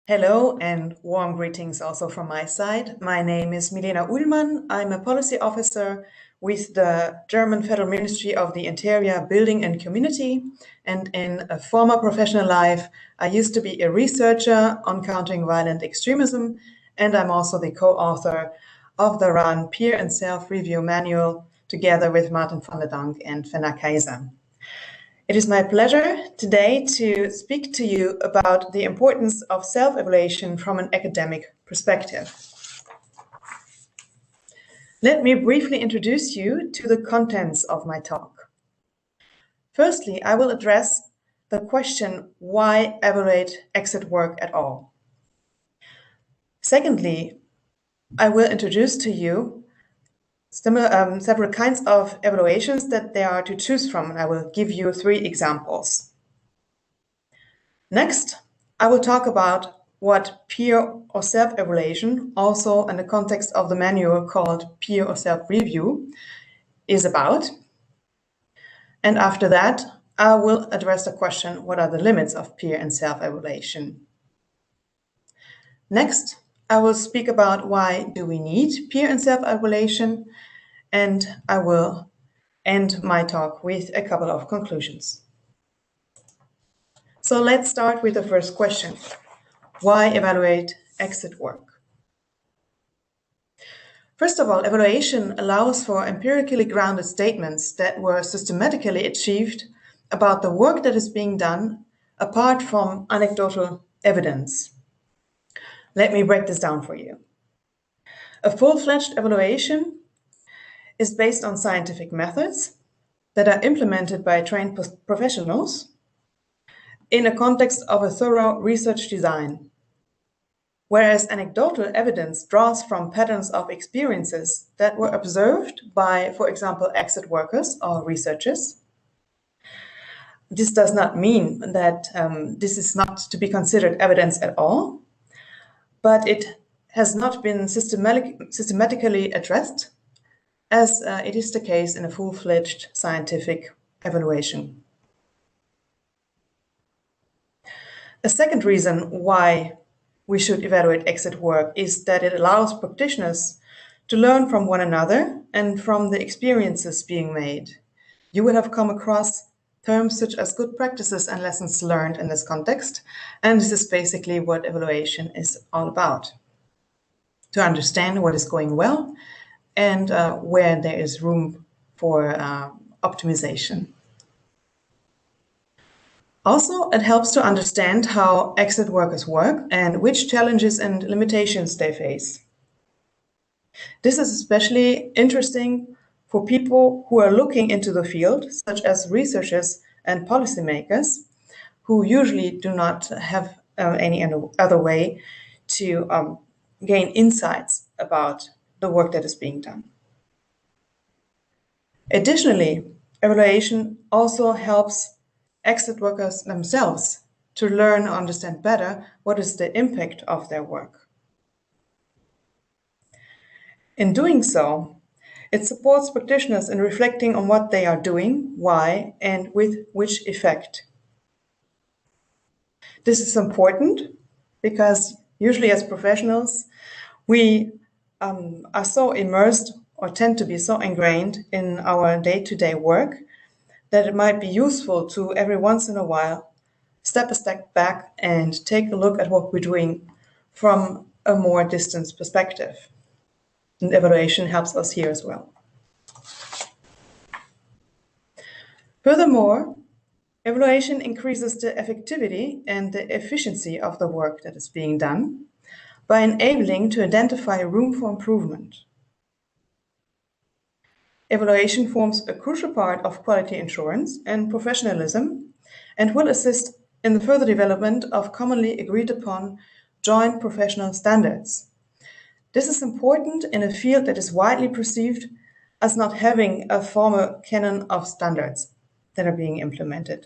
Hello and warm greetings also from my side. My name is Milena Uhlmann. I'm a policy officer with the German Federal Ministry of the Interior, Building and Community. And in a former professional life, I used to be a researcher on countering violent extremism. And I'm also the co-author of the RAN Peer and Self-Review Manual together with Martin van der Dank and Fenna Kaiser. It is my pleasure today to speak to you about the importance of self-evaluation from an academic perspective. Let me briefly introduce you to the contents of my talk. Firstly, I will address the question, why evaluate exit work at all? Secondly, I will introduce to you several kinds of evaluations that there are to choose from, and I will give you 3 examples. Next, I will talk about what peer or self-evaluation, also in the context of the manual called peer or self-review, is about. And after that, I will address the question, what are the limits of peer and self-evaluation? Next, I will speak about why do we need peer and self-evaluation, and I will end my talk with a couple of conclusions. So let's start with the first question. Why evaluate exit work? First of all, evaluation allows for empirically grounded statements that were systematically achieved about the work that is being done apart from anecdotal evidence. Let me break this down for you. A full-fledged evaluation is based on scientific methods that are implemented by trained professionals in a context of a thorough research design. Whereas anecdotal evidence draws from patterns of experiences that were observed by, for example, exit workers or researchers. This does not mean that this is not to be considered evidence at all, but it has not been systematically addressed, as it is the case in a full-fledged scientific evaluation. A second reason why we should evaluate exit work is that it allows practitioners to learn from one another and from the experiences being made. You will have come across terms such as good practices and lessons learned in this context, and this is basically what evaluation is all about. To understand what is going well and where there is room for optimization. Also, it helps to understand how exit workers work and which challenges and limitations they face. This is especially interesting for people who are looking into the field, such as researchers and policymakers, who usually do not have any other way to gain insights about the work that is being done. Additionally, evaluation also helps exit workers themselves to learn or understand better what is the impact of their work. In doing so, it supports practitioners in reflecting on what they are doing, why, and with which effect. This is important because usually as professionals, we are so immersed or tend to be so ingrained in our day-to-day work that it might be useful to every once in a while step a step back and take a look at what we're doing from a more distant perspective. And evaluation helps us here as well. Furthermore, evaluation increases the effectivity and the efficiency of the work that is being done by enabling to identify room for improvement. Evaluation forms a crucial part of quality assurance and professionalism and will assist in the further development of commonly agreed upon joint professional standards. This is important in a field that is widely perceived as not having a formal canon of standards that are being implemented.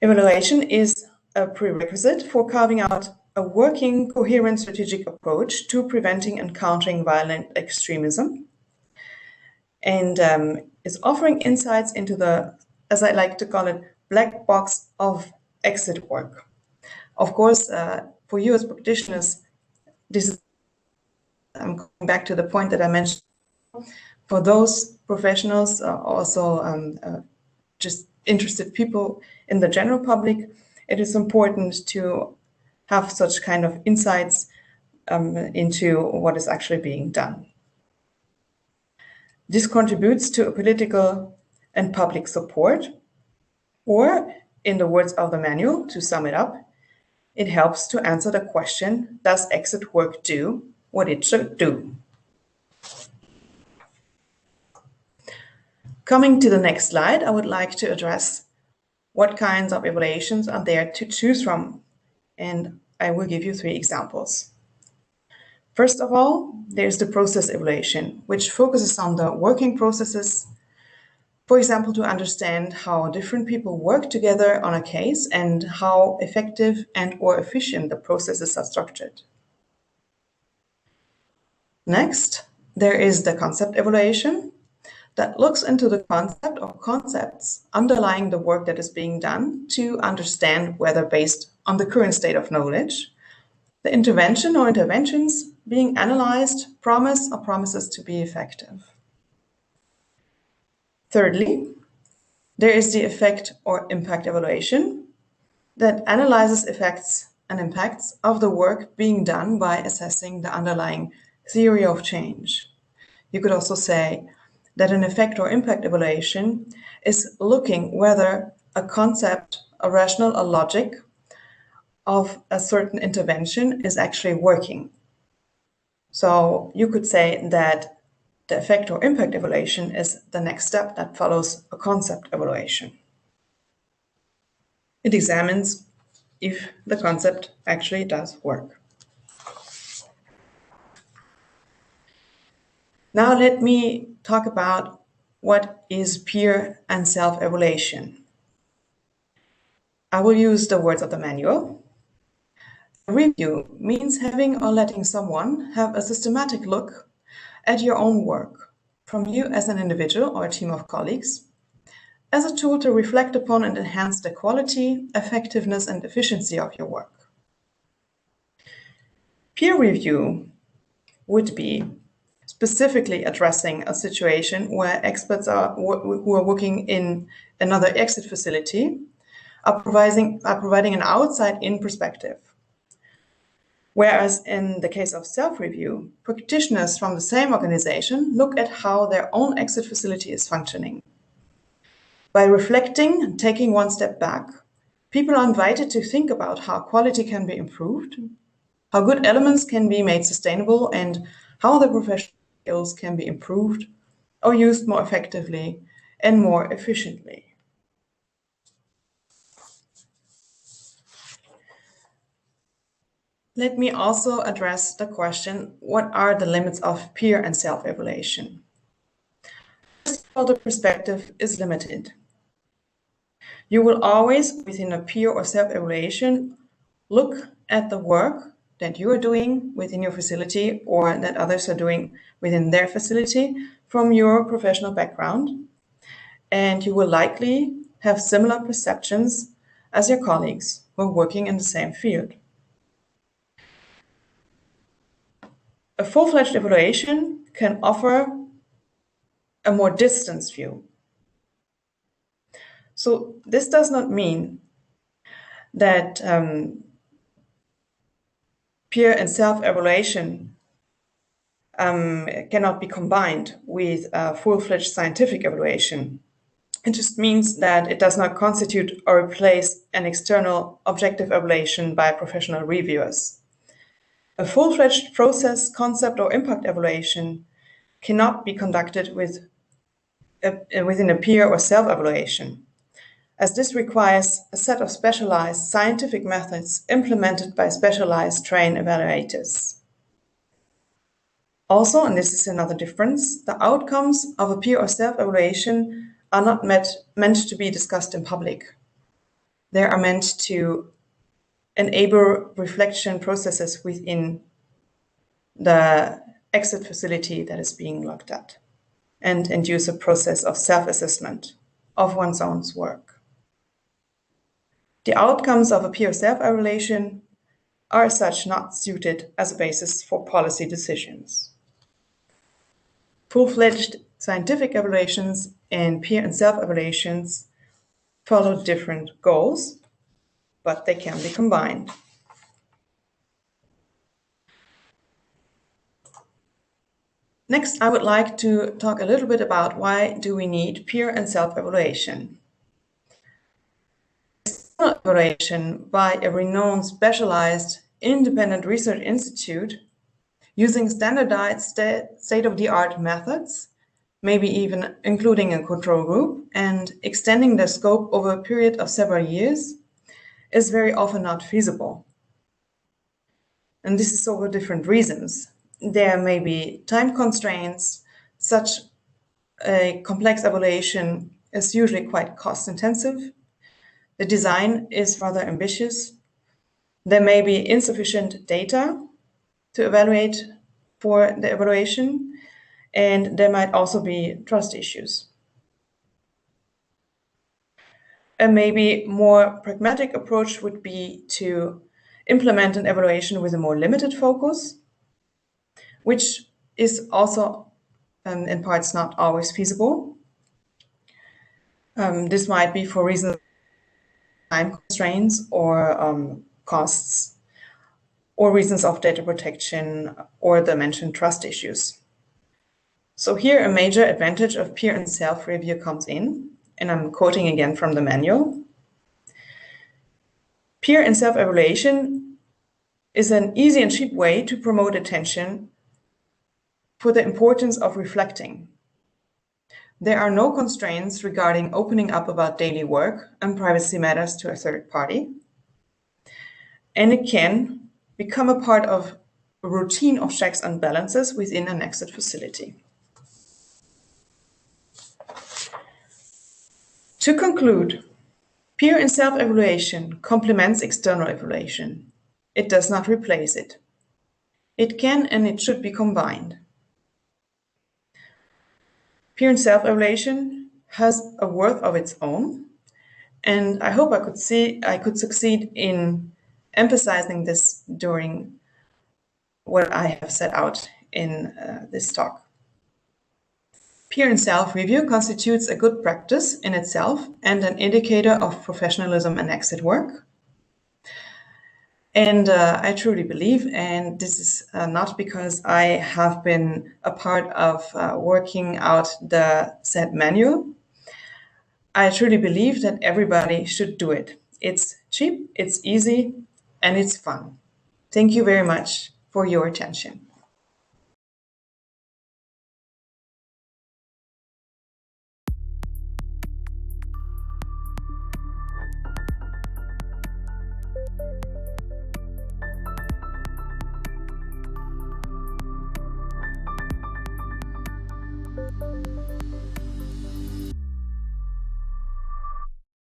Evaluation is a prerequisite for carving out a working, coherent strategic approach to preventing and countering violent extremism, and is offering insights into the, as I like to call it, black box of exit work. Of course, for you as practitioners, this is, I'm going back to the point that I mentioned. For those professionals, also just interested people in the general public, it is important to have such kind of insights into what is actually being done. This contributes to a political and public support, or in the words of the manual, to sum it up, it helps to answer the question, does exit work do what it should do? Coming to the next slide, I would like to address what kinds of evaluations are there to choose from, and I will give you 3 examples. First of all, there's the process evaluation, which focuses on the working processes, for example, to understand how different people work together on a case and how effective and or efficient the processes are structured. Next, there is the concept evaluation that looks into the concept or concepts underlying the work that is being done to understand whether, based on the current state of knowledge, the intervention or interventions being analyzed promise or promises to be effective. Thirdly, there is the effect or impact evaluation that analyzes effects and impacts of the work being done by assessing the underlying theory of change. You could also say that an effect or impact evaluation is looking whether a concept, a rationale, a logic of a certain intervention is actually working. So you could say that the effect or impact evaluation is the next step that follows a concept evaluation. It examines if the concept actually does work. Now let me talk about what is peer and self-evaluation. I will use the words of the manual. Review means having or letting someone have a systematic look at your own work, from you as an individual or a team of colleagues, as a tool to reflect upon and enhance the quality, effectiveness, and efficiency of your work. Peer review would be specifically addressing a situation where experts who are working in another exit facility are providing an outside-in perspective. Whereas in the case of self-review, practitioners from the same organization look at how their own exit facility is functioning. By reflecting and taking one step back, people are invited to think about how quality can be improved, how good elements can be made sustainable, and how the professional skills can be improved or used more effectively and more efficiently. Let me also address the question, what are the limits of peer and self-evaluation? First of all, the perspective is limited. You will always, within a peer or self-evaluation, look at the work that you are doing within your facility or that others are doing within their facility from your professional background. And you will likely have similar perceptions as your colleagues who are working in the same field. A full-fledged evaluation can offer a more distanced view. So this does not mean that peer and self-evaluation cannot be combined with a full-fledged scientific evaluation. It just means that it does not constitute or replace an external objective evaluation by professional reviewers. A full-fledged process, concept, or impact evaluation cannot be conducted within a peer or self-evaluation, as this requires a set of specialized scientific methods implemented by specialized trained evaluators. Also, and this is another difference, the outcomes of a peer or self-evaluation are not meant to be discussed in public. They are meant to enable reflection processes within the exit facility that is being looked at and induce a process of self-assessment of one's own work. The outcomes of a peer self-evaluation are as such not suited as a basis for policy decisions. Full-fledged scientific evaluations and peer and self-evaluations follow different goals, but they can be combined. Next, I would like to talk a little bit about why do we need peer and self-evaluation. External evaluation by a renowned specialized independent research institute using standardized state-of-the-art methods, maybe even including a control group, and extending the scope over a period of several years, is very often not feasible. And this is for different reasons. There may be time constraints. Such a complex evaluation is usually quite cost-intensive. The design is rather ambitious. There may be insufficient data to evaluate for the evaluation, and there might also be trust issues. A maybe more pragmatic approach would be to implement an evaluation with a more limited focus, which is also in parts not always feasible. This might be for reasons of time constraints or costs, or reasons of data protection, or the mentioned trust issues. So here a major advantage of peer and self-review comes in, and I'm quoting again from the manual. Peer and self-evaluation is an easy and cheap way to promote attention for the importance of reflecting. There are no constraints regarding opening up about daily work and privacy matters to a third party. And it can become a part of a routine of checks and balances within an exit facility. To conclude, peer and self-evaluation complements external evaluation. It does not replace it. It can and it should be combined. Peer and self-evaluation has a worth of its own, and I hope I could succeed in emphasizing this during what I have set out in this talk. Peer and self-review constitutes a good practice in itself and an indicator of professionalism and exit work. And I truly believe, and this is not because I have been a part of working out the said manual, I truly believe that everybody should do it. It's cheap, it's easy, and it's fun. Thank you very much for your attention.